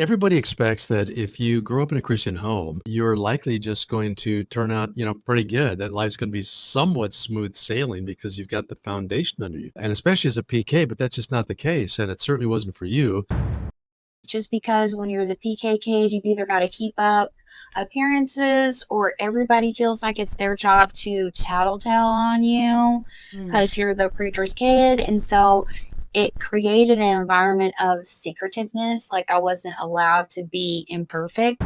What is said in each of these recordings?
Everybody expects that if you grow up in a Christian home, you're likely just going to turn out, pretty good, that life's going to be somewhat smooth sailing because you've got the foundation under you. And especially as a PK, but that's just not the case. And it certainly wasn't for you. Just because when you're the PK kid, you've either got to keep up appearances or everybody feels like it's their job to tattletale on you because you're the preacher's kid. And so it created an environment of secretiveness. Like I wasn't allowed to be imperfect.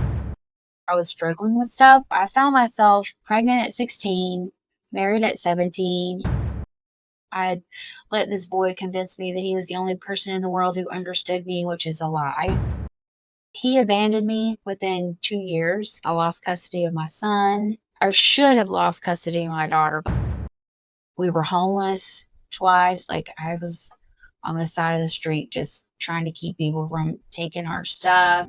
I was struggling with stuff. I found myself pregnant at 16, married at 17. I'd let this boy convince me that he was the only person in the world who understood me, which is a lie. He abandoned me within 2 years. I lost custody of my son. I should have lost custody of my daughter. We were homeless twice. Like I was on the side of the street just trying to keep people from taking our stuff.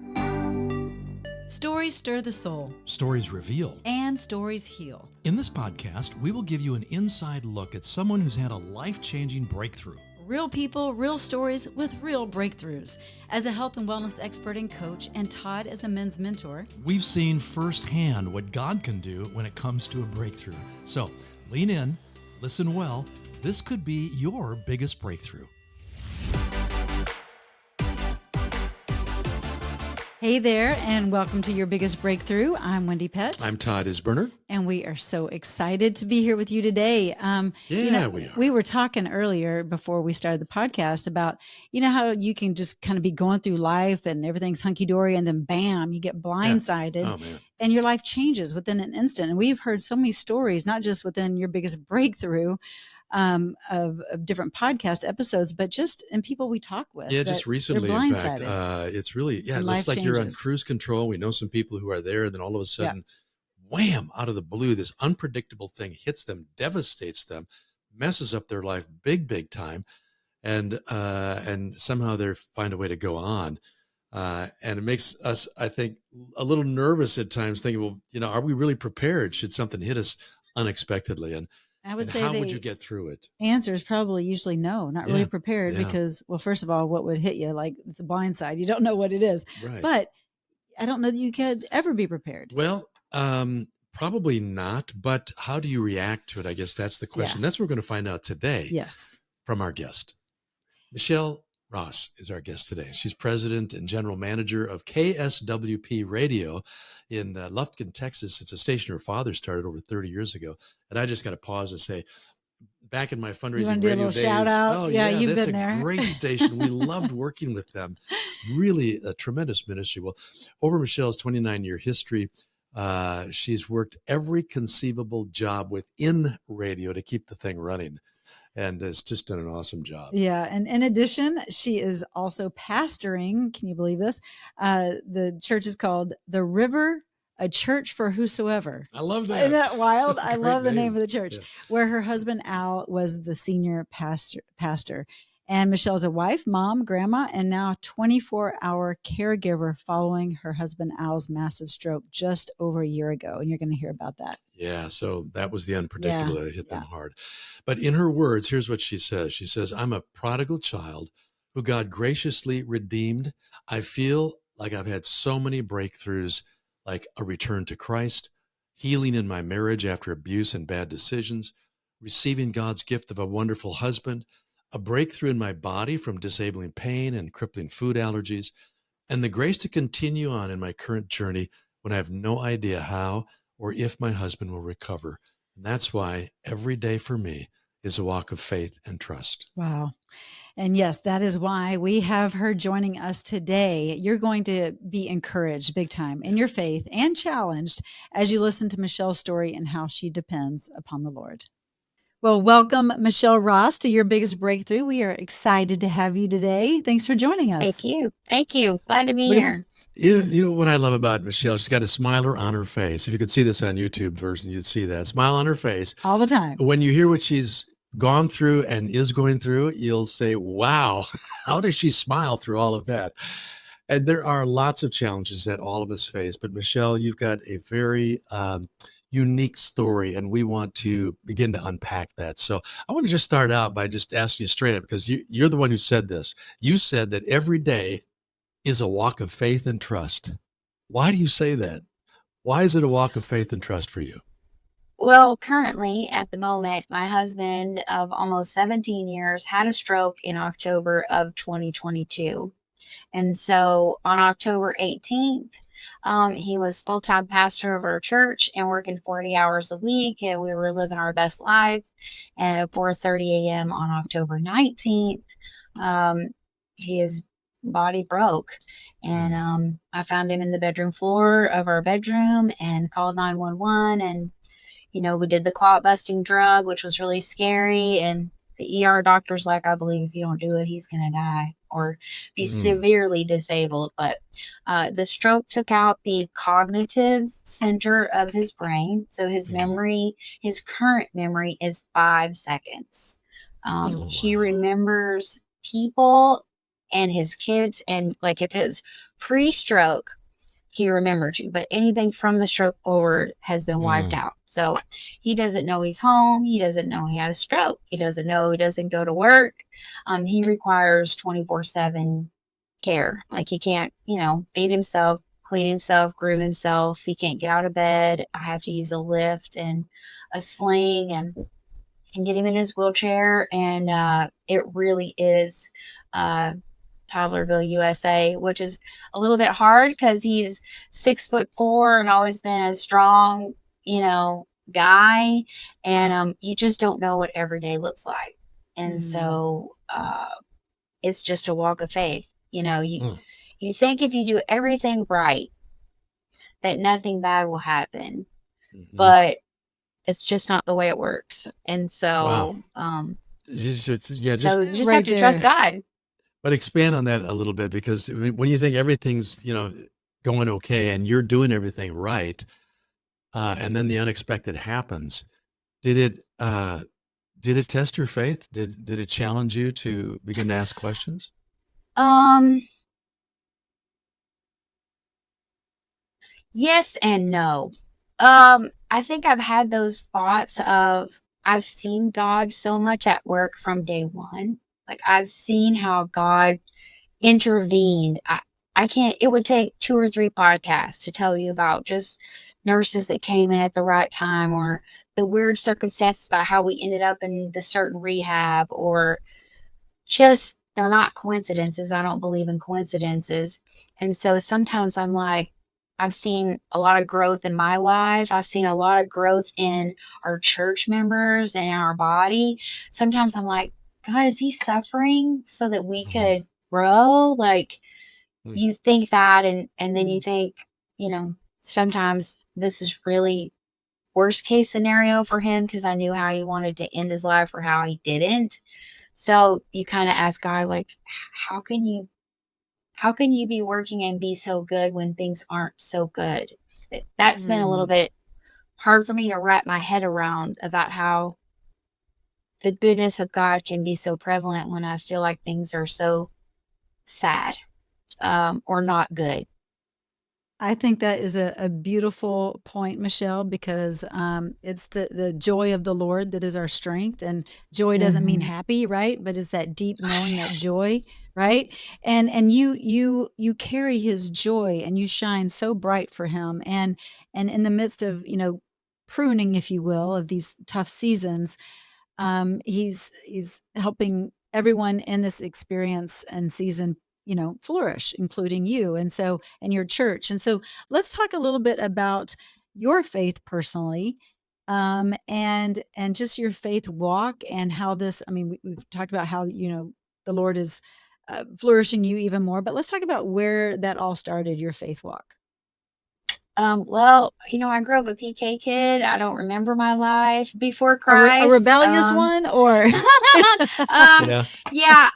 Stories stir the soul. Stories reveal. And stories heal. In this podcast, we will give you an inside look at someone who's had a life-changing breakthrough. Real people, real stories with real breakthroughs. As a health and wellness expert and coach, and Todd as a men's mentor, we've seen firsthand what God can do when it comes to a breakthrough. So lean in, listen well. This could be your biggest breakthrough. Hey there, and welcome to Your Biggest Breakthrough. I'm Wendy Pett. I'm Todd Isberner. And we are so excited to be here with you today. We are. We were talking earlier before we started the podcast about, how you can just kind of be going through life and everything's hunky-dory and then bam, you get blindsided and your life changes within an instant. And we've heard so many stories, not just within Your Biggest Breakthrough, of different podcast episodes, but just in people we talk with. Yeah, just recently, in fact, it's really, it's like you're on cruise control. We know some people who are there, and then all of a sudden, wham, out of the blue, this unpredictable thing hits them, devastates them, messes up their life big time, and somehow they find a way to go on. And it makes us, I think, a little nervous at times, thinking, well, are we really prepared should something hit us unexpectedly? And I would say how would you get through it? Answer is probably usually no, not really prepared because, well, first of all, what would hit you? Like it's a blind side. You don't know what it is. Right. But I don't know that you could ever be prepared. Well, probably not. But how do you react to it? I guess that's the question. That's what we're going to find out today. Yes. From our guest. Michelle Ross is our guest today. She's president and general manager of KSWP Radio in Lufkin, Texas. It's a station her father started over 30 years ago. And I just got to pause and say, back in my fundraising radio days, shout out? Oh yeah, you've that's been there. A great station. We loved working with them. Really a tremendous ministry. Well, over Michelle's 29-year history, she's worked every conceivable job within radio to keep the thing running. And has just done an awesome job. Yeah. And in addition, she is also pastoring. Can you believe this? The church is called The River, a Church for Whosoever. I love that. Isn't that wild? I love the name of the church, yeah. Where her husband, Al, was the senior pastor. And Michelle's a wife, mom, grandma, and now 24-hour caregiver following her husband Al's massive stroke just over a year ago. And you're going to hear about that. Yeah, so that was the unpredictable that hit them hard. But in her words, here's what she says. She says, I'm a prodigal child who God graciously redeemed. I feel like I've had so many breakthroughs, like a return to Christ, healing in my marriage after abuse and bad decisions, receiving God's gift of a wonderful husband, a breakthrough in my body from disabling pain and crippling food allergies, and the grace to continue on in my current journey when I have no idea how or if my husband will recover. And that's why every day for me is a walk of faith and trust. Wow. And yes, that is why we have her joining us today. You're going to be encouraged big time in your faith and challenged as you listen to Michelle's story and how she depends upon the Lord. Well, welcome, Michelle Ross, to Your Biggest Breakthrough. We are excited to have you today. Thanks for joining us. Thank you. Glad to be here. You know what I love about Michelle? She's got a smiler on her face. If you could see this on YouTube version, you'd see that smile on her face all the time. When you hear what she's gone through and is going through, you'll say, wow, how does she smile through all of that? And there are lots of challenges that all of us face. But Michelle, you've got a very unique story, and we want to begin to unpack that. So I want to just start out by just asking you straight up, because you're the one who said this. You said that every day is a walk of faith and trust. Why do you say that? Why is it a walk of faith and trust for you? Well, currently, at the moment, my husband of almost 17 years had a stroke in October of 2022. And so on October 18th, he was full-time pastor of our church and working 40 hours a week, and we were living our best life. And at 4:30 a.m. on October 19th, his body broke. And I found him in the bedroom floor of our bedroom and called 911. And we did the clot busting drug, which was really scary. And the ER doctor's like, I believe if you don't do it, he's going to die or be severely disabled. But the stroke took out the cognitive center of his brain. So his memory, his current memory is 5 seconds. He remembers people and his kids. And like if it's pre-stroke, he remembered you, but anything from the stroke forward has been wiped out. So he doesn't know he's home. He doesn't know he had a stroke. He doesn't know he doesn't go to work. He requires 24/7 care. Like he can't, feed himself, clean himself, groom himself. He can't get out of bed. I have to use a lift and a sling and get him in his wheelchair. And it really is Toddlerville, USA, which is a little bit hard because he's 6'4" and always been a strong, guy. And you just don't know what every day looks like. And so it's just a walk of faith. You think if you do everything right, that nothing bad will happen. But it's just not the way it works. And so, you just have to trust God. But expand on that a little bit, because when you think everything's, going okay and you're doing everything right, and then the unexpected happens, did it test your faith? Did it challenge you to begin to ask questions? Yes and no. I think I've had those thoughts of I've seen God so much at work from day one. Like I've seen how God intervened. I can't, it would take 2 or 3 podcasts to tell you about just nurses that came in at the right time, or the weird circumstances about how we ended up in the certain rehab, or just, they're not coincidences. I don't believe in coincidences. And so sometimes I'm like, I've seen a lot of growth in my life. I've seen a lot of growth in our church members and our body. Sometimes I'm like, God, is he suffering so that we could grow? Like you think that, and then you think, sometimes this is really worst case scenario for him because I knew how he wanted to end his life or how he didn't. So you kind of ask God, like, how can you be working and be so good when things aren't so good? That's been a little bit hard for me to wrap my head around, about how the goodness of God can be so prevalent when I feel like things are so sad, or not good. I think that is a beautiful point, Michelle, because it's the joy of the Lord that is our strength. And joy doesn't mean happy, right? But it's that deep knowing, that joy, right? And you carry his joy and you shine so bright for him. And in the midst of, pruning, if you will, of these tough seasons, he's helping everyone in this experience and season flourish, including you and your church. And so let's talk a little bit about your faith personally, and just your faith walk, and how this, we've talked about how the Lord is flourishing you even more, but let's talk about where that all started, your faith walk. Well, I grew up a PK kid. I don't remember my life before Christ. A rebellious one, or yeah,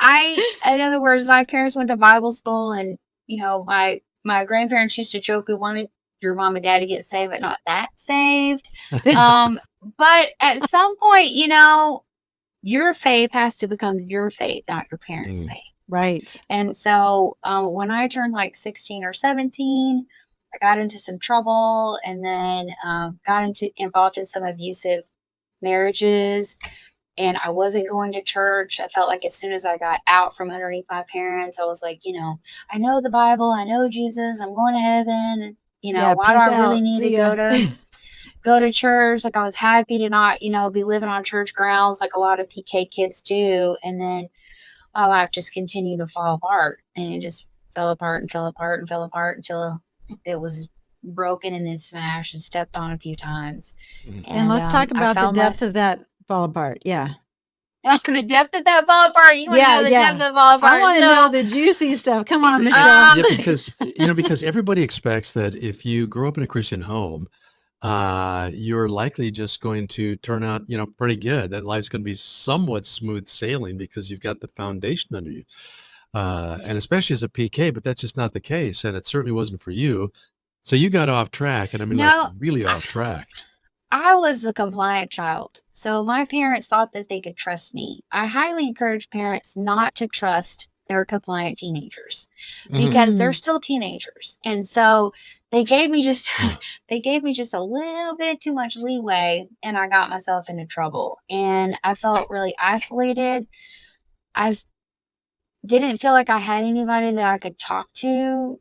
in other words, my parents went to Bible school, and my grandparents used to joke, we wanted your mom and dad to get saved, but not that saved. But at some point, your faith has to become your faith, not your parents' faith. Right. And so when I turned like 16 or 17, I got into some trouble, and then got involved in some abusive marriages. and I wasn't going to church. I felt like as soon as I got out from underneath my parents, I was like, I know the Bible, I know Jesus, I'm going to heaven. Why do I really need to go to church? Like, I was happy to not, be living on church grounds like a lot of PK kids do. And then my life just continued to fall apart, and it just fell apart and fell apart and fell apart until it was broken and then smashed and stepped on a few times. And let's talk about the depth of that fall apart. Yeah. The depth of that fall apart. You want to know the depth of the fall apart? I want to know the juicy stuff. Come on, Michelle. Because everybody expects that if you grow up in a Christian home, you're likely just going to turn out, pretty good. That life's going to be somewhat smooth sailing because you've got the foundation under you. And especially as a PK, but that's just not the case. And it certainly wasn't for you. So you got off track, and really off track. I was a compliant child. So my parents thought that they could trust me. I highly encourage parents not to trust their compliant teenagers because they're still teenagers. And so they gave me just a little bit too much leeway, and I got myself into trouble. And I felt really isolated. I didn't feel like I had anybody that I could talk to.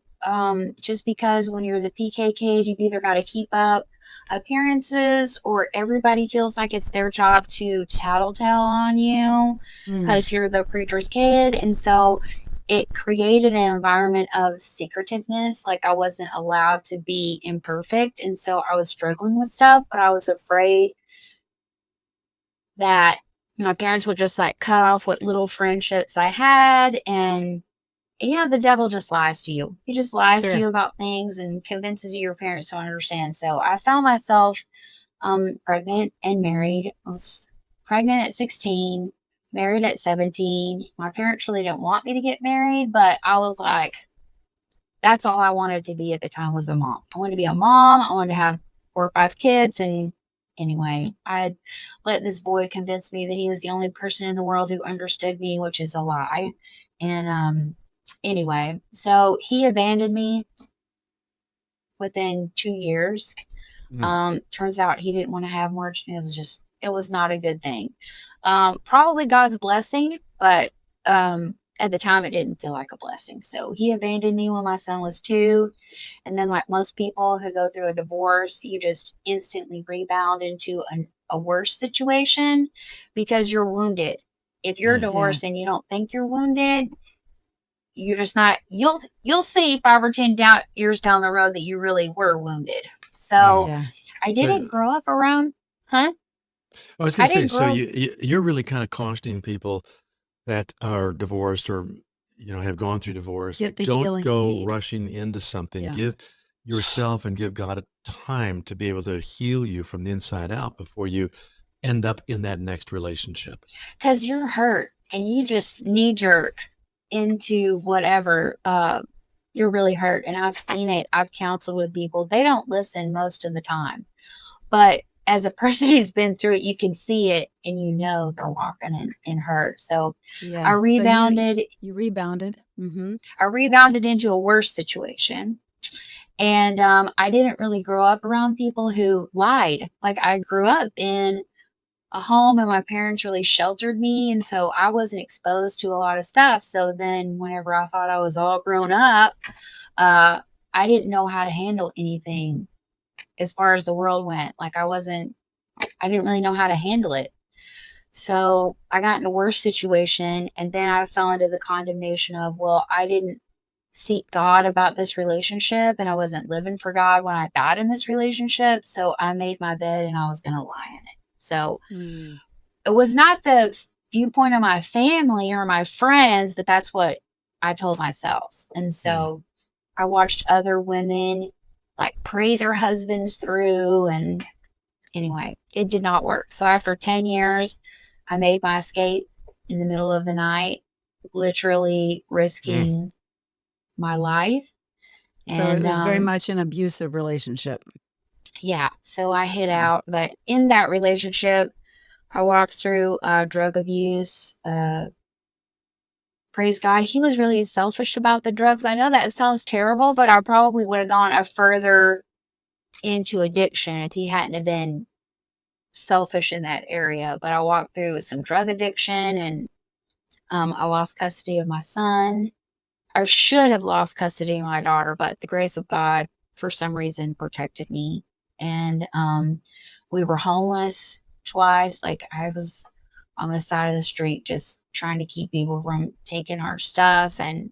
Just because when you're the PK kid, you've either got to keep up appearances or everybody feels like it's their job to tattletale on you because you're the preacher's kid. And so it created an environment of secretiveness. Like, I wasn't allowed to be imperfect. And so I was struggling with stuff, but I was afraid that my parents would just like cut off what little friendships I had. And the devil just lies to you. He just lies to you about things and convinces you your parents don't understand. So I found myself pregnant and married. I was pregnant at 16, married at 17. My parents really didn't want me to get married, but I was like, that's all I wanted to be at the time, was a mom. I wanted to be a mom. I wanted to have 4 or 5 kids. And anyway, I let this boy convince me that he was the only person in the world who understood me, which is a lie. And anyway, so he abandoned me within 2 years. Turns out he didn't want to have more. It was not a good thing. Probably God's blessing, but at the time it didn't feel like a blessing. So he abandoned me when my son was 2. And then, like most people who go through a divorce, you just instantly rebound into a worse situation because you're wounded. If you're divorced and you don't think you're wounded, you're just not. You'll see 5 or 10 years down the road that you really were wounded. So I didn't grow up around, I was going to say, so you're really kind of cautioning people that are divorced or have gone through divorce. Don't go rushing into something. Give yourself and give God a time to be able to heal you from the inside out before you end up in that next relationship. Because you're hurt and you just knee-jerk into whatever. You're really hurt, and I've seen it. I've counseled with people. They don't listen most of the time, but as a person who's been through it, you can see it, and they're walking in hurt. So I rebounded. So you rebounded. I rebounded into a worse situation. And I didn't really grow up around people who lied. Like, I grew up in a home and my parents really sheltered me. And so I wasn't exposed to a lot of stuff. So then whenever I thought I was all grown up, I didn't know how to handle anything as far as the world went. Like, I didn't really know how to handle it. So I got in a worse situation. And then I fell into the condemnation of, well, I didn't seek God about this relationship, and I wasn't living for God when I got in this relationship. So I made my bed and I was going to lie in it. So it was not the viewpoint of my family or my friends, but that's what I told myself. And so I watched other women like pray their husbands through. And anyway, it did not work. So after 10 years, I made my escape in the middle of the night, literally risking my life. So it was very much an abusive relationship. Yeah. So I hid out, but in that relationship, I walked through drug abuse. Praise God, he was really selfish about the drugs. I know that sounds terrible, but I probably would have gone further into addiction if he hadn't have been selfish in that area, but I walked through with some drug addiction, and I lost custody of my son. I should have lost custody of my daughter, but the grace of God, for some reason, protected me. And we were homeless twice. Like, I was on the side of the street just trying to keep people from taking our stuff. And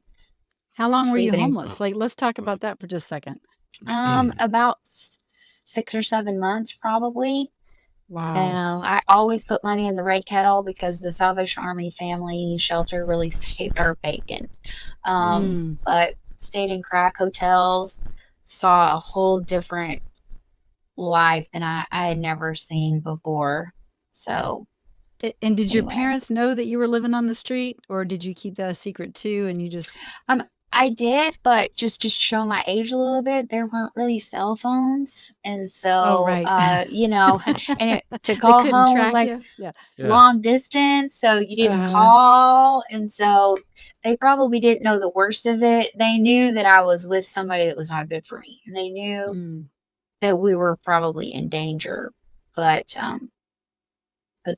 how long were you sleeping in- homeless? Like, let's talk about that for just a second. About 6 or 7 months, probably. Wow. I always put money in the red kettle because the Salvation Army family shelter really saved our bacon. But stayed in crack hotels, saw a whole different life than I had never seen before. So, and did your parents know that you were living on the street, or did you keep that a secret too? And you just I did, but just to show my age a little bit, there weren't really cell phones. And so, you know, and to call home was like long distance. So you didn't call. And so they probably didn't know the worst of it. They knew that I was with somebody that was not good for me. And they knew that we were probably in danger. But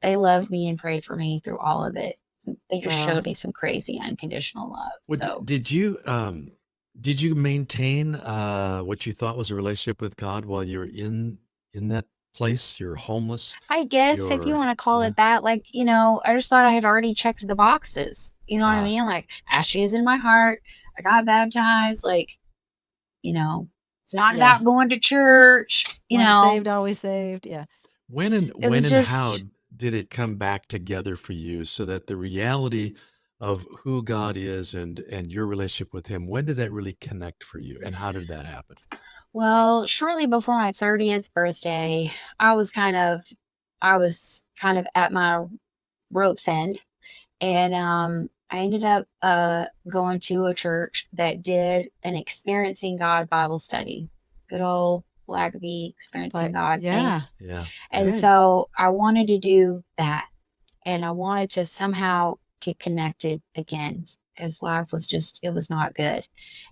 they loved me and prayed for me through all of it. They just showed me some crazy unconditional love. Well, did you maintain what you thought was a relationship with God while you were in that place? You're homeless. I guess if you want to call it that, like, you know, I just thought I had already checked the boxes. You know what I mean? Like, Ashley is in my heart. I got baptized. Like, you know, it's not about going to church. You know, saved, always saved. Yes. When and how did it come back together for you so that the reality of who God is and your relationship with him, when did that really connect for you, and how did that happen? Well, shortly before my 30th birthday, I was kind of at my rope's end, and I ended up going to a church that did an Experiencing God Bible study. Good old Blackaby Experiencing God thing. Yeah. And so I wanted to do that, and I wanted to somehow get connected again, because life was just, it was not good.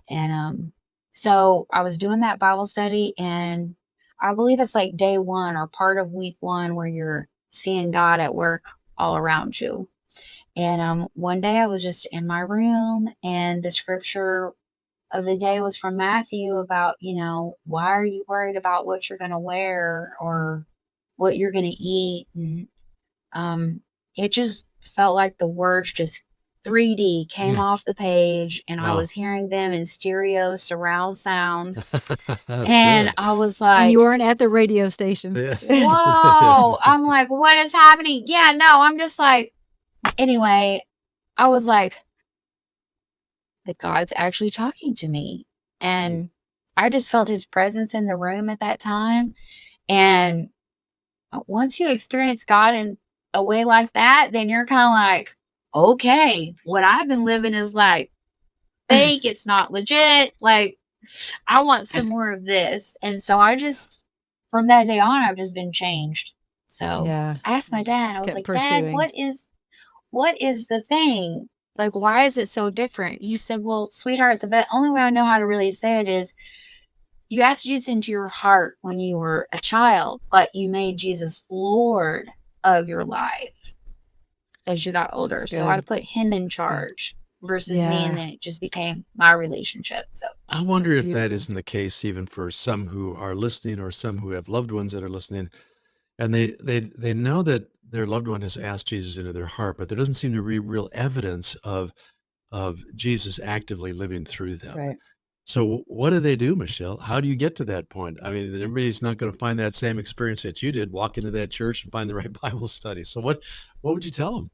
And so I was doing that Bible study, and I believe it's like day one or part of week one where you're seeing God at work all around you. And one day I was just in my room, and the scripture of the day was from Matthew about, you know, why are you worried about what you're going to wear or what you're going to eat? And it just felt like the words just 3D came off the page, and I was hearing them in stereo surround sound. And good. I was like, and you weren't at the radio station. Whoa. I'm like, what is happening? Yeah, no, I'm just like, anyway, I was like, that God's actually talking to me. And I just felt his presence in the room at that time. And once you experience God in a way like that, then you're kind of like, okay, what I've been living is like fake. It's not legit. Like, I want some more of this. And so I just, from that day on, I've just been changed. So I asked my dad, I was like, Dad, what is the thing? Like, why is it so different? You said, well, sweetheart, the only way I know how to really say it is you asked Jesus into your heart when you were a child, but you made Jesus Lord of your life as you got older. So I put him in charge versus me, and then it just became my relationship. So I wonder if that isn't the case even for some who are listening, or some who have loved ones that are listening, and they know that their loved one has asked Jesus into their heart, but there doesn't seem to be real evidence of Jesus actively living through them. Right. So what do they do, Michelle? How do you get to that point? I mean, everybody's not going to find that same experience that you did, walk into that church and find the right Bible study. So what would you tell them?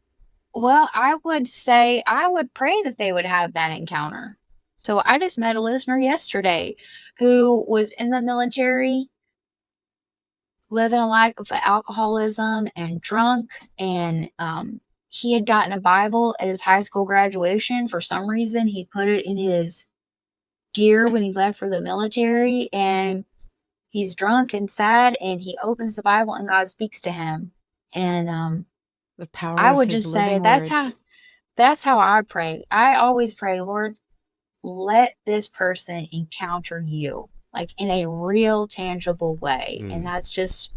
Well, I would say I would pray that they would have that encounter. So I just met a listener yesterday who was in the military, living a life of alcoholism and drunk, and he had gotten a Bible at his high school graduation. For some reason, he put it in his gear when he left for the military, and he's drunk and sad, and he opens the Bible and God speaks to him. And the power I would just say that's how I pray. I always pray, Lord, let this person encounter you, like in a real tangible way. And that's just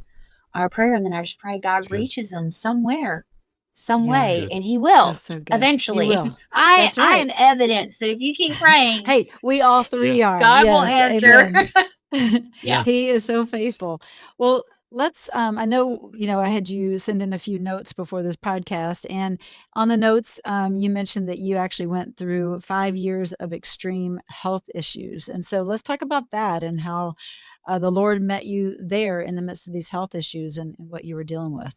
a prayer, and then I just pray God reaches them somewhere, some way, and He will. That's so good. Eventually. He will. I That's right. am evidence that if you keep praying, Hey, we all three are. God will answer. Yeah. He is so faithful. Well, let's I know, I had you send in a few notes before this podcast, and on the notes, you mentioned that you actually went through 5 years of extreme health issues. And so let's talk about that and how the Lord met you there in the midst of these health issues and what you were dealing with.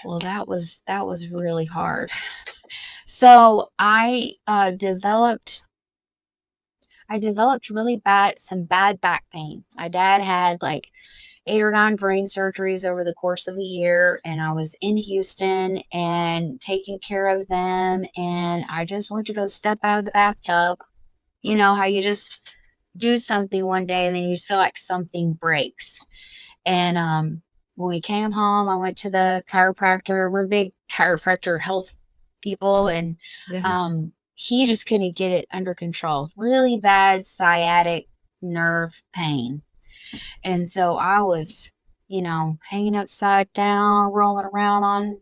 Well, that was really hard. So I developed really some bad back pain. My dad had like 8 or 9 brain surgeries over the course of a year, and I was in Houston and taking care of them, and I just went to go step out of the bathtub. You know how you just do something one day and then you just feel like something breaks. And when we came home, I went to the chiropractor. We're big chiropractor health people, and he just couldn't get it under control. Really bad sciatic nerve pain. And so I was, hanging upside down, rolling around on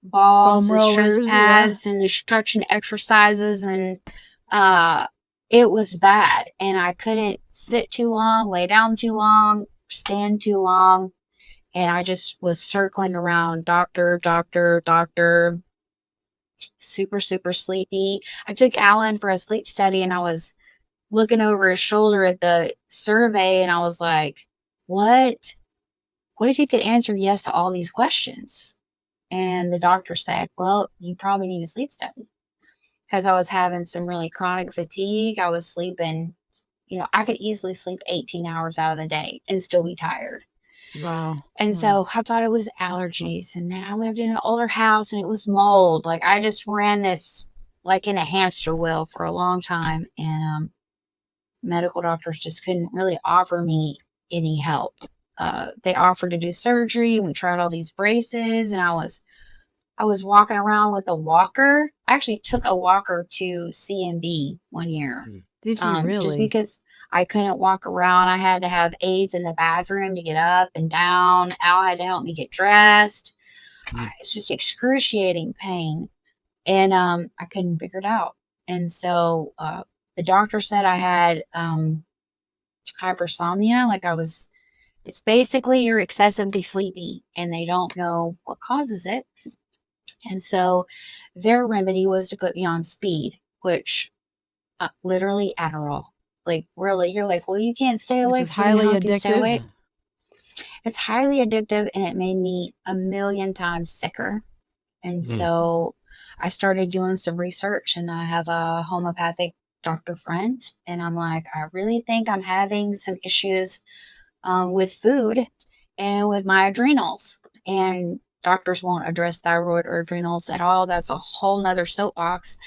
balls and stress pads and the stretching exercises. And it was bad. And I couldn't sit too long, lay down too long, stand too long. And I just was circling around doctor, super, super sleepy. I took Alan for a sleep study, and I was looking over his shoulder at the survey, and I was like, what if you could answer yes to all these questions? And the doctor said, well, you probably need a sleep study, because I was having some really chronic fatigue. I was sleeping, I could easily sleep 18 hours out of the day and still be tired. Wow. And so I thought it was allergies. And then I lived in an older house and it was mold. Like I just ran this like in a hamster wheel for a long time. And medical doctors just couldn't really offer me any help. They offered to do surgery. We tried all these braces, and I was walking around with a walker. I actually took a walker to CMB one year. Did you really? Just because I couldn't walk around. I had to have aides in the bathroom to get up and down. Al had to help me get dressed. It's just excruciating pain. And I couldn't figure it out. And so the doctor said I had hypersomnia. It's basically you're excessively sleepy, and they don't know what causes it. And so their remedy was to put me on speed, which literally Adderall. Like, really, you're like, well, you can't stay awake. It's highly addictive. It's highly addictive, and it made me a million times sicker. And so I started doing some research, and I have a homeopathic doctor friend, and I'm like, I really think I'm having some issues with food and with my adrenals. And doctors won't address thyroid or adrenals at all. That's a whole nother soapbox.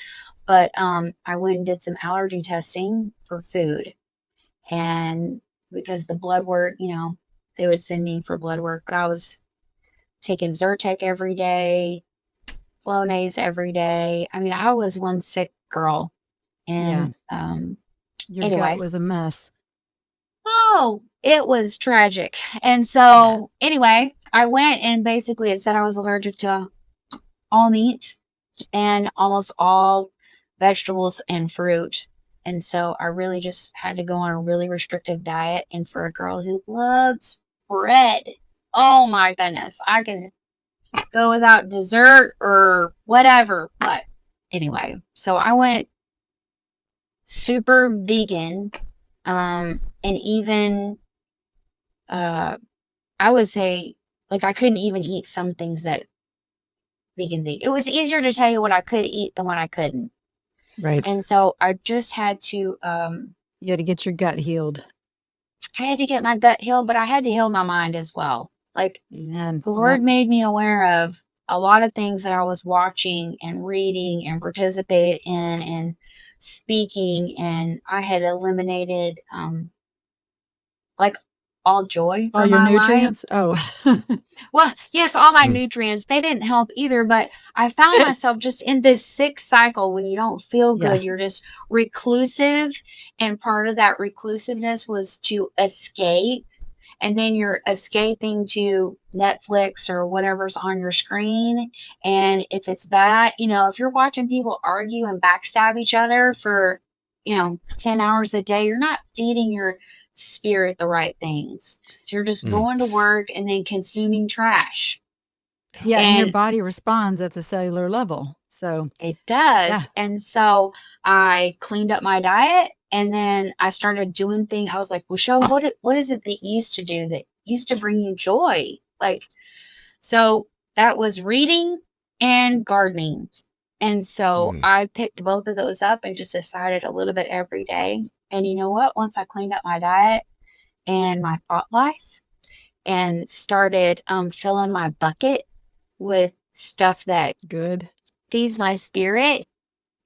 But I went and did some allergy testing for food. And because the blood work, they would send me for blood work. I was taking Zyrtec every day, Flonase every day. I mean, I was one sick girl. And your gut was a mess. Oh, it was tragic. And so anyway, I went, and basically it said I was allergic to all meat and almost all vegetables and fruit. And so I really just had to go on a really restrictive diet. And for a girl who loves bread, oh my goodness, I can go without dessert or whatever. But anyway, so I went super vegan. And even, I would say, like, I couldn't even eat some things that vegans eat. It was easier to tell you what I could eat than what I couldn't. Right. And so I just had to, you had to get your gut healed. I had to get my gut healed, but I had to heal my mind as well. Like, the Lord made me aware of a lot of things that I was watching and reading and participating in and speaking, and I had eliminated like all joy from your my nutrients. life. Well, yes, all my nutrients. They didn't help either, but I found myself just in this sick cycle when you don't feel good. You're just reclusive, and part of that reclusiveness was to escape. and then you're escaping to Netflix or whatever's on your screen. And if it's bad, if you're watching people argue and backstab each other for, 10 hours a day, you're not feeding your spirit the right things. So you're just going to work and then consuming trash. Yeah, and your body responds at the cellular level. So it does. Yeah. And so I cleaned up my diet, and then I started doing things. I was like, well, Show, what is it that you used to do that used to bring you joy? So that was reading and gardening. And so I picked both of those up and just decided a little bit every day. And you know what? Once I cleaned up my diet and my thought life and started filling my bucket with stuff that feeds my spirit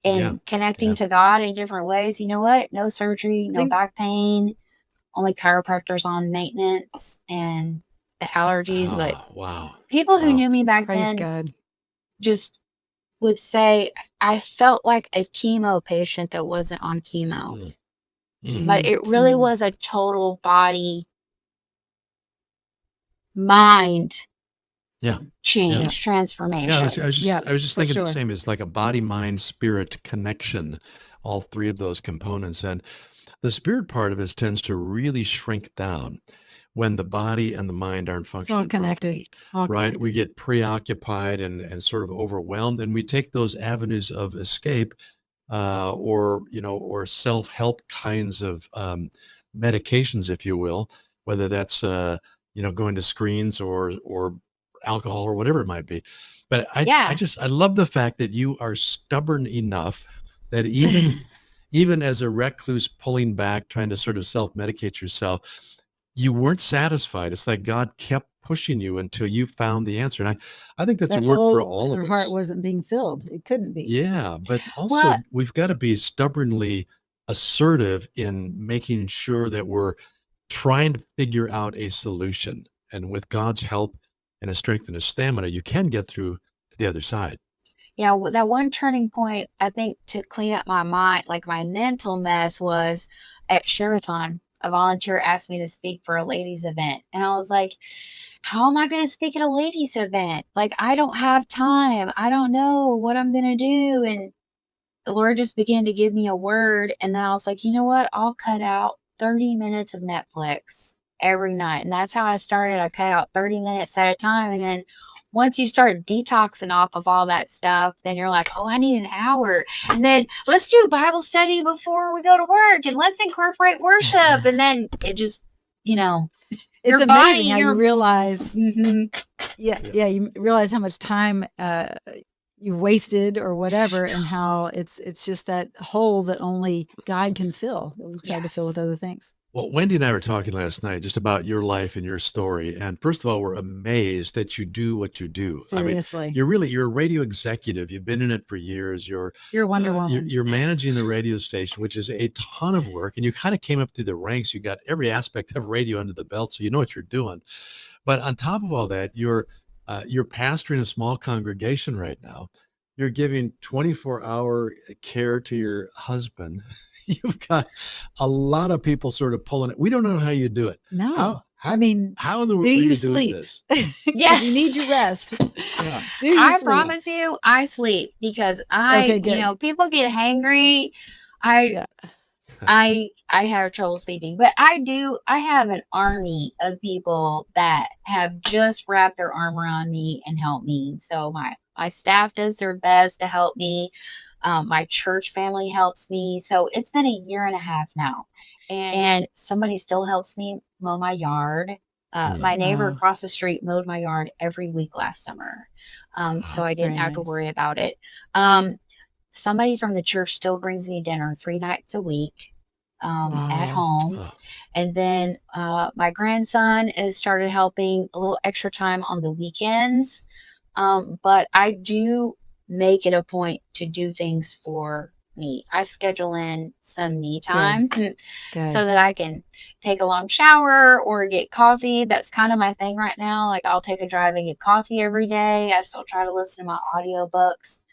and connecting to God in different ways. You know what? No surgery, no back pain, only chiropractors on maintenance and the allergies. But people who knew me back then just would say I felt like a chemo patient that wasn't on chemo. But it really was a total body, mind change, transformation. I was just thinking the same. It's like a body, mind, spirit connection, all three of those components. And the spirit part of it tends to really shrink down when the body and the mind aren't functioning. All connected. Right? We get preoccupied and sort of overwhelmed, and we take those avenues of escape or self-help kinds of medications, if you will, whether that's going to screens or alcohol or whatever it might be. But I love the fact that you are stubborn enough that even as a recluse pulling back, trying to sort of self-medicate yourself, you weren't satisfied. It's like God kept pushing you until you found the answer. And I think that's a work for all of us. Her heart wasn't being filled. It couldn't be. Yeah, but also we've got to be stubbornly assertive in making sure that we're trying to figure out a solution. And with God's help and a strength and a stamina, you can get through to the other side. Yeah, that one turning point, I think, to clean up my mind, like my mental mess, was at Sheraton. A volunteer asked me to speak for a ladies' event. And I was like, how am I going to speak at a ladies' event? Like, I don't have time. I don't know what I'm going to do. And the Lord just began to give me a word. And then I was like, you know what? I'll cut out 30 minutes of Netflix every night. And that's how I started. I cut out 30 minutes at a time. And then once you start detoxing off of all that stuff, then you're like, oh, I need an hour. And then let's do Bible study before we go to work. And let's incorporate worship. And then it just, it's amazing how you realize, you realize how much time you wasted or whatever, and how it's just that hole that only God can fill, that we've tried to fill with other things. Well, Wendy and I were talking last night just about your life and your story. And first of all, we're amazed that you do what you do. Seriously. I mean, you're a radio executive. You've been in it for years. You're Wonder Woman. You're managing the radio station, which is a ton of work. And you kind of came up through the ranks. You got every aspect of radio under the belt, so you know what you're doing. But on top of all that, you're pastoring a small congregation right now. You're giving 24-hour care to your husband. You've got a lot of people sort of pulling it. We don't know how you do it. No. How in the world are you doing this? Yes. You need your rest. Yeah. I promise you, I sleep because people get hangry. I have trouble sleeping, but I have an army of people that have just wrapped their arm around me and helped me. So my staff does their best to help me. My church family helps me. So it's been a year and a half now. And somebody still helps me mow my yard. My neighbor across the street mowed my yard every week last summer. So I didn't have to worry about it. Somebody from the church still brings me dinner 3 nights a week at home. And then my grandson has started helping a little extra time on the weekends. But I do make it a point to do things for me. I schedule in some me time so that I can take a long shower or get coffee. That's kind of my thing right now. Like, I'll take a drive and get coffee every day. I still try to listen to my audiobooks.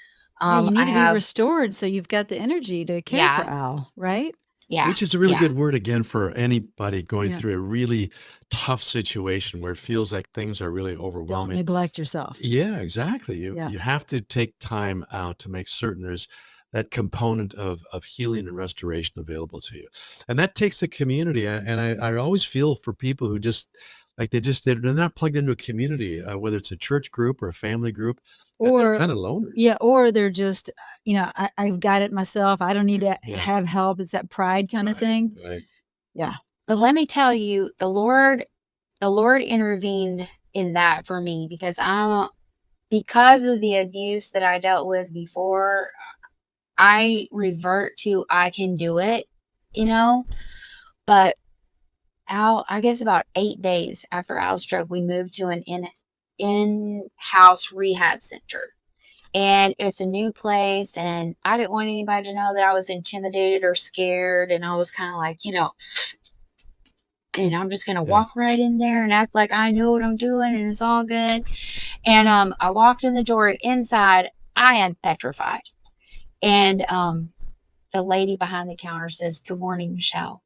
You need to be restored so you've got the energy to care for Al, right? Yeah. Which is a really good word again for anybody going through a really tough situation where it feels like things are really overwhelming. Don't neglect yourself. Yeah, exactly. You have to take time out to make certain there's that component of healing and restoration available to you. And that takes a community. And I always feel for people who just like they're not plugged into a community, whether it's a church group or a family group, or they're kind of loners. Yeah, or they're just, I've got it myself. I don't need to have help. It's that pride kind of thing. Right. Yeah. But let me tell you, the Lord intervened in that for me, because because of the abuse that I dealt with before, I revert to I can do it, But I guess about 8 days after Al's stroke, we moved to an in-house rehab center. And it's a new place, and I didn't want anybody to know that I was intimidated or scared. And I was kind of like, and I'm just going to walk right in there and act like I know what I'm doing and it's all good. And I walked in the door. Inside, I am petrified. And the lady behind the counter says, "Good morning, Michelle."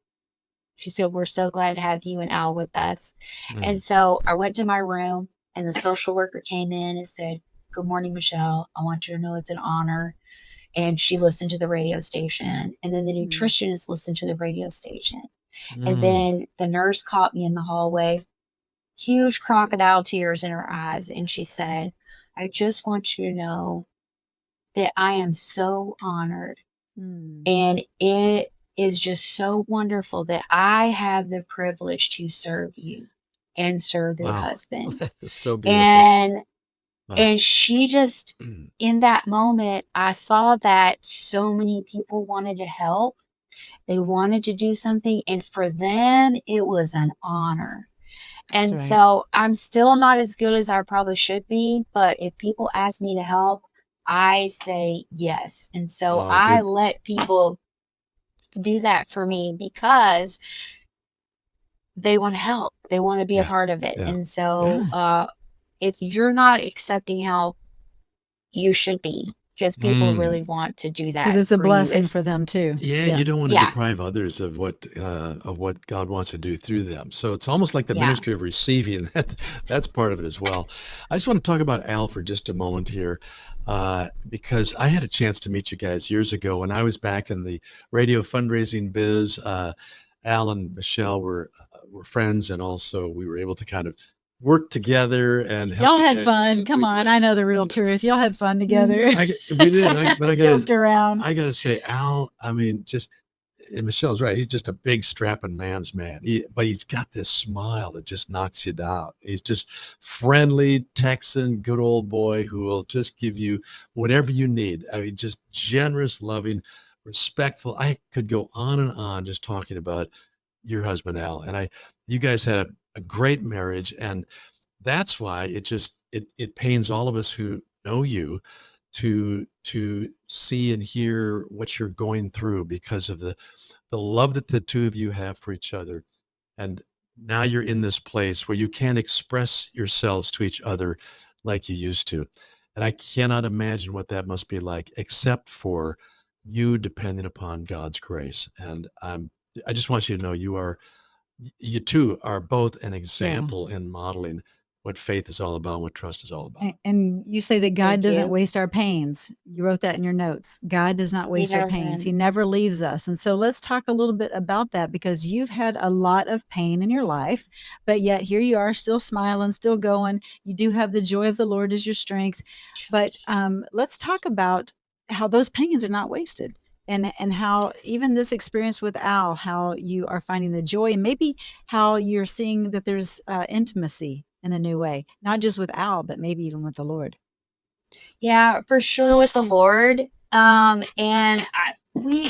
She said, "We're so glad to have you and Al with us." And so I went to my room, and the social worker came in and said, "Good morning, Michelle. I want you to know it's an honor." And she listened to the radio station. And then the nutritionist listened to the radio station. And then the nurse caught me in the hallway, huge crocodile tears in her eyes. And she said, "I just want you to know that I am so honored. And it is just so wonderful that I have the privilege to serve you and serve your husband." That's so beautiful. And she just, in that moment, I saw that so many people wanted to help. They wanted to do something. And for them, it was an honor. And so I'm still not as good as I probably should be. But if people ask me to help, I say yes. And so I let people do that for me because they want to help. They want to be a part of it. And so if you're not accepting help, you should be, because people really want to do that. Because it's a blessing for them too. Yeah, you don't want to deprive others of what God wants to do through them. So it's almost like the ministry of receiving. That's part of it as well. I just want to talk about Al for just a moment here, because I had a chance to meet you guys years ago when I was back in the radio fundraising biz. Al and Michelle were friends, and also we were able to kind of work together and help. Y'all had fun. Come on, I know the real truth. Y'all had fun together. We did. But I joked around. I got to say, Al. I mean, and Michelle's right. He's just a big, strapping man's man. But he's got this smile that just knocks you down. He's just friendly, Texan, good old boy who will just give you whatever you need. I mean, just generous, loving, respectful. I could go on and on just talking about your husband, Al, and you guys had a great marriage, and that's why it pains all of us who know you to see and hear what you're going through because of the love that the two of you have for each other. And now you're in this place where you can't express yourselves to each other like you used to. And I cannot imagine what that must be like, except for you depending upon God's grace. And I just want you to know you two are both an example in modeling what faith is all about, what trust is all about. And you say that God doesn't waste our pains. You wrote that in your notes. God does not waste our pains. He never leaves us. And so let's talk a little bit about that, because you've had a lot of pain in your life, but yet here you are still smiling, still going. You do have the joy of the Lord as your strength. But let's talk about how those pains are not wasted. And how even this experience with Al, how you are finding the joy, and maybe how you're seeing that there's intimacy in a new way, not just with Al, but maybe even with the Lord. Yeah, for sure with the Lord. And we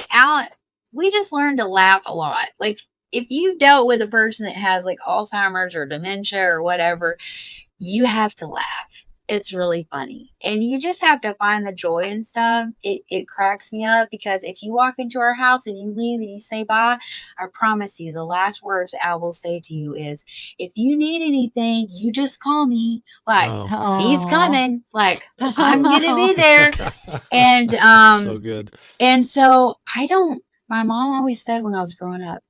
just learned to laugh a lot. Like, if you dealt with a person that has like Alzheimer's or dementia or whatever, you have to laugh. It's really funny. And you just have to find the joy and stuff. It cracks me up, because if you walk into our house and you leave and you say bye, I promise you the last words Al will say to you is, "If you need anything, you just call me." Like, he's coming. Like, I'm going to be there. And so good. And so I don't My mom always said when I was growing up,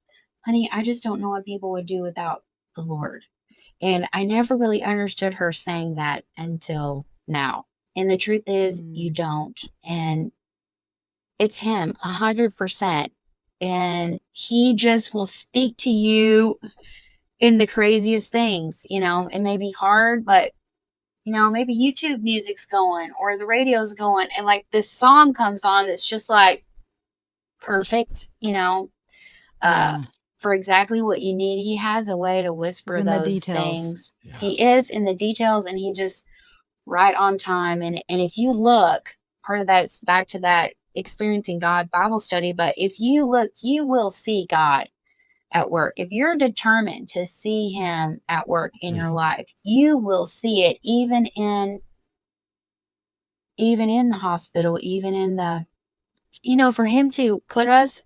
honey, I just don't know what people would do without the Lord. And I never really understood her saying that until now. And the truth is, you don't. And it's him 100%. And he just will speak to you in the craziest things. It may be hard, but maybe YouTube music's going or the radio's going, and like this song comes on that's just like perfect, for exactly what you need. He has a way to whisper those things. Yeah. He is in the details, and he's just right on time. And if you look, part of that's back to that Experiencing God Bible study, but if you look, you will see God at work. If you're determined to see him at work in your life, you will see it even in the hospital, even in the, for him to put us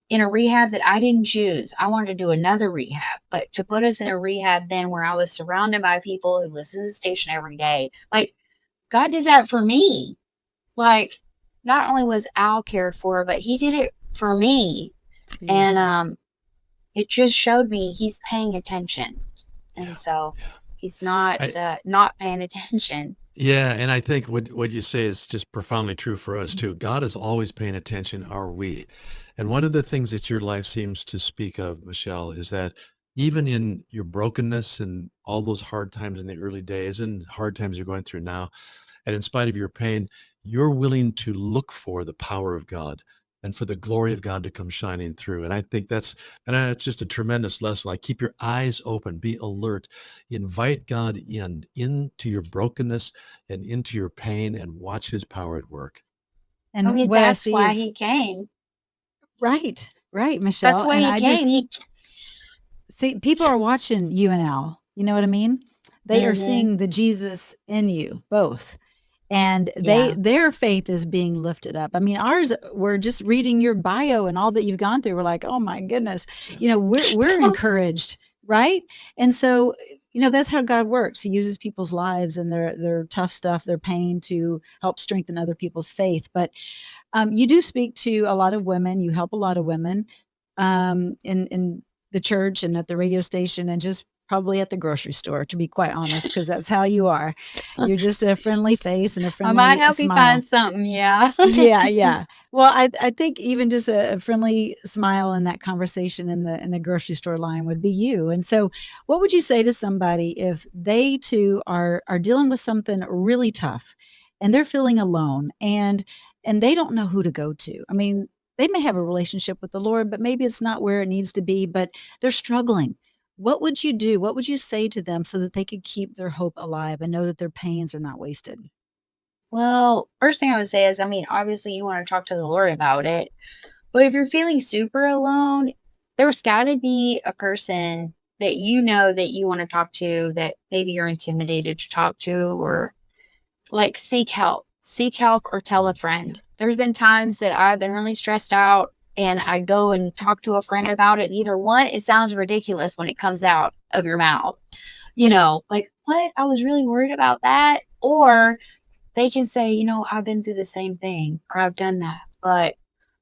in a rehab that I didn't choose. I wanted to do another rehab, but to put us in a rehab then where I was surrounded by people who listen to the station every day, like God did that for me. Like, not only was Al cared for, but he did it for me. Yeah. And it just showed me he's paying attention. And so he's not paying attention. Yeah, and I think what you say is just profoundly true for us too. God is always paying attention, are we? And one of the things that your life seems to speak of, Michelle, is that even in your brokenness and all those hard times in the early days and hard times you're going through now, and in spite of your pain, you're willing to look for the power of God and for the glory of God to come shining through. And I think that's just a tremendous lesson. Like, keep your eyes open, be alert, invite God into your brokenness and into your pain, and watch his power at work. And that's why he came. Right, Michelle. That's why he came. See, people are watching you and Al. You know what I mean? They are seeing the Jesus in you, both. And their faith is being lifted up. I mean, ours, we're just reading your bio and all that you've gone through. We're like, oh my goodness, we're encouraged, right? And so, that's how God works. He uses people's lives and their tough stuff, their pain, to help strengthen other people's faith. But you do speak to a lot of women. You help a lot of women in the church and at the radio station, and just probably at the grocery store, to be quite honest, because that's how you are. You're just a friendly face and a friendly smile. I might help you find something. Yeah. Yeah. Well, I think even just a friendly smile in that conversation in the grocery store line would be you. And so what would you say to somebody if they too are dealing with something really tough and they're feeling alone and they don't know who to go to? I mean, they may have a relationship with the Lord, but maybe it's not where it needs to be, but they're struggling. What would you do? What would you say to them so that they could keep their hope alive and know that their pains are not wasted? Well, first thing I would say is, obviously you want to talk to the Lord about it, but if you're feeling super alone, there's got to be a person that that you want to talk to, that maybe you're intimidated to talk to, or like seek help or tell a friend. There's been times that I've been really stressed out and I go and talk to a friend about it. Either one, it sounds ridiculous when it comes out of your mouth, like, what? I was really worried about that. Or they can say, I've been through the same thing, or I've done that. But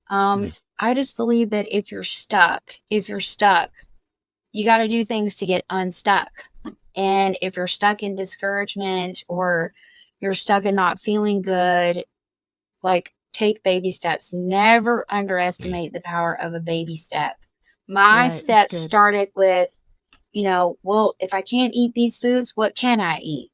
I just believe that if you're stuck, you got to do things to get unstuck. And if you're stuck in discouragement, or you're stuck in not feeling good, like, take baby steps. Never underestimate the power of a baby step. My steps started with, well, if I can't eat these foods, what can I eat?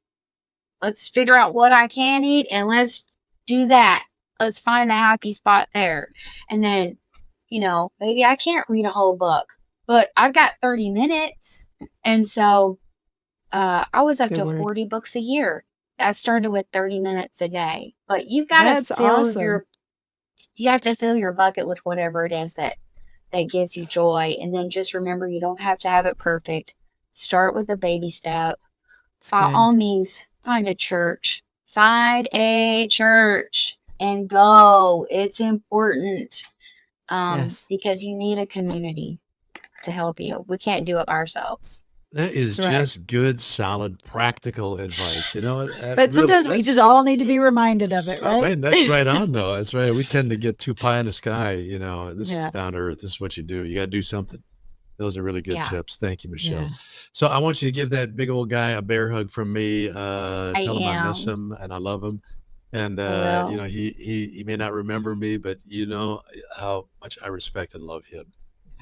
Let's figure out what I can eat and let's do that. Let's find the happy spot there. And then, maybe I can't read a whole book, but I've got 30 minutes. And so I was up to 40 books a year. I started with 30 minutes a day. But you've got to fill you have to fill your bucket with whatever it is that gives you joy. And then just remember, you don't have to have it perfect. Start with a baby step. By all means, find a church. Find a church and go. It's important because you need a community to help you. We can't do it ourselves. That is just good, solid, practical advice. But sometimes we just all need to be reminded of it, right? Man, that's right on, though. That's right. We tend to get too pie in the sky. This is down to earth. This is what you do. You got to do something. Those are really good tips. Thank you, Michelle. Yeah. So I want you to give that big old guy a bear hug from me. Tell him I miss him and I love him. And, he may not remember me, but you know how much I respect and love him.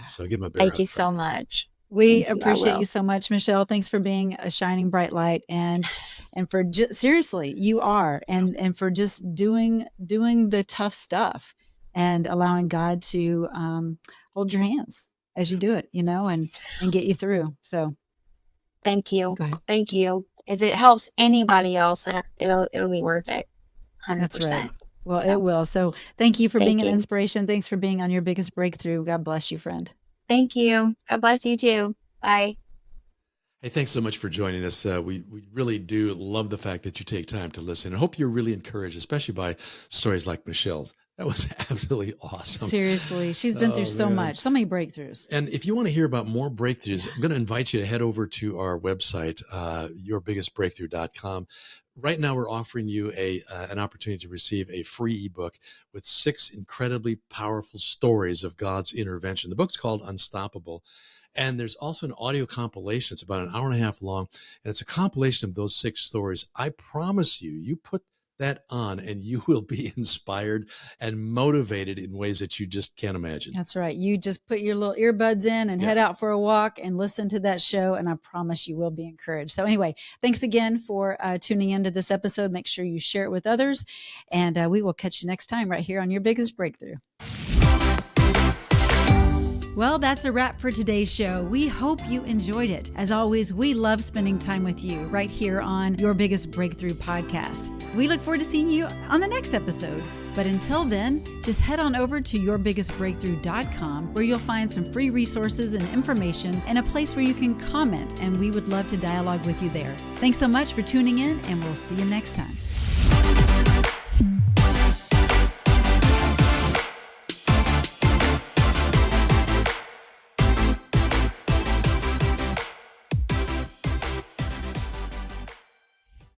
So give him a bear hug. Thank you so much. We appreciate you so much, Michelle. Thanks for being a shining bright light and for seriously, you are, and for just doing the tough stuff and allowing God to hold your hands as you do it, and get you through. So thank you. Thank you. If it helps anybody else, it'll be worth it. 100%. That's right. Well, it will. So thank you for being an inspiration. Thanks for being on your biggest breakthrough. God bless you, friend. Thank you. God bless you too. Bye. Hey, thanks so much for joining us. We really do love the fact that you take time to listen. I hope you're really encouraged, especially by stories like Michelle's. That was absolutely awesome. Seriously. She's been through so much, so many breakthroughs. And if you want to hear about more breakthroughs, I'm going to invite you to head over to our website, yourbiggestbreakthrough.com. Right now, we're offering you an opportunity to receive a free ebook with 6 incredibly powerful stories of God's intervention. The book's called Unstoppable. And there's also an audio compilation. It's about an hour and a half long. And it's a compilation of those 6 stories. I promise you put that on and you will be inspired and motivated in ways that you just can't imagine. That's right. You just put your little earbuds in and head out for a walk and listen to that show. And I promise you will be encouraged. So anyway, thanks again for tuning into this episode. Make sure you share it with others. And we will catch you next time right here on Your Biggest Breakthrough. Well, that's a wrap for today's show. We hope you enjoyed it. As always, we love spending time with you right here on Your Biggest Breakthrough podcast. We look forward to seeing you on the next episode. But until then, just head on over to yourbiggestbreakthrough.com where you'll find some free resources and information and a place where you can comment, and we would love to dialogue with you there. Thanks so much for tuning in, and we'll see you next time.